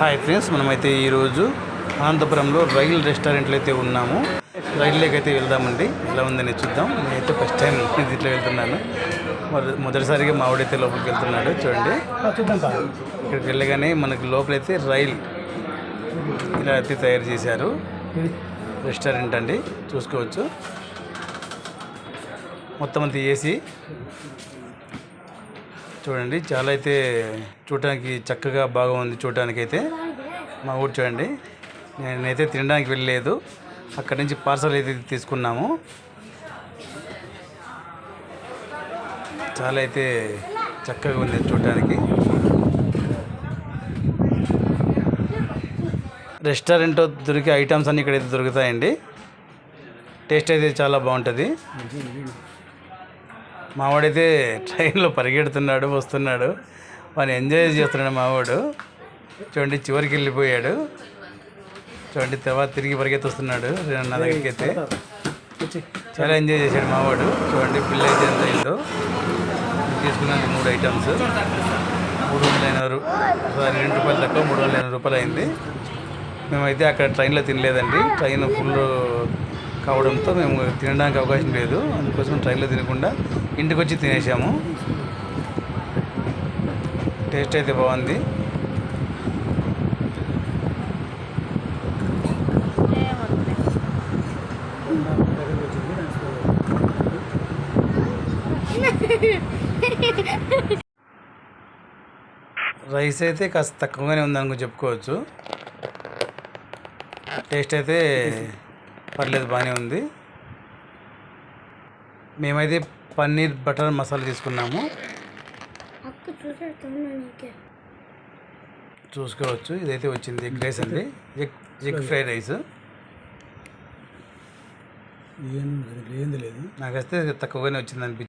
Hi friends, మనమైతే ఈరోజు అనంతపురంలో రైల్ రెస్టారెంట్లో అయితే ఉన్నాము. రైల్లోకి అయితే వెళ్దామండి. ఎలా ఉందని చూద్దాం. నేనైతే ఫస్ట్ టైం ఇట్లా వెళ్తున్నాను. మొదటిసారిగా మావిడైతే లోపలికి వెళ్తున్నాడు. చూడండి, ఇక్కడికి వెళ్ళగానే మనకి లోపలైతే రైల్ ఇలా అయితే తయారు చేశారు. రెస్టారెంట్ అండి, చూసుకోవచ్చు. మొత్తం అంతా ఏసీ. చూడండి, చాలా అయితే చూడటానికి చక్కగా బాగా ఉంది. చూడటానికి అయితే మా ఊరు చూడండి. నేనైతే తినడానికి వెళ్ళలేదు, అక్కడి నుంచి పార్సల్ అయితే తీసుకున్నాము. చాలా అయితే చక్కగా ఉంది చూడటానికి. రెస్టారెంట్లో దొరికే ఐటమ్స్ అన్నీ ఇక్కడైతే దొరుకుతాయండి. టేస్ట్ అయితే చాలా బాగుంటుంది. మావాడైతే ట్రైన్లో పరిగెడుతున్నాడు, వస్తున్నాడు. వాడిని ఎంజాయ్ చేస్తున్నాడు మావాడు. చూడండి, చివరికి వెళ్ళిపోయాడు. చూడండి, తర్వాత తిరిగి పరిగెత్తుస్తున్నాడు నా దగ్గరికి అయితే. చాలా ఎంజాయ్ చేశాడు మావాడు. చూడండి, బిల్ అయితే ఎంత అయిందో. తీసుకున్నాను 3 ఐటమ్స్. 380 రూపాయలు తక్కువ, 380 రూపాయలు అయింది. మేమైతే అక్కడ ట్రైన్లో తినలేదండి. ట్రైన్ ఫుల్ కావడంతో మేము తినడానికి అవకాశం లేదు. అందుకోసం ట్రైన్లో తినకుండా ఇంటికి వచ్చి తినేసాము. టేస్ట్ అయితే బాగుంది. రైస్ అయితే కాస్త తక్కువగానే ఉందనుకో చెప్పుకోవచ్చు. టేస్ట్ అయితే పర్లేదు, బాగానే ఉంది. మేమైతే పన్నీర్ బటర్ మసాలా తీసుకున్నాము. చూసుకోవచ్చు, ఇదైతే వచ్చింది ఎగ్ రైస్ అండి. Egg fried rice. నాకైతే తక్కువగానే వచ్చింది అనిపించింది.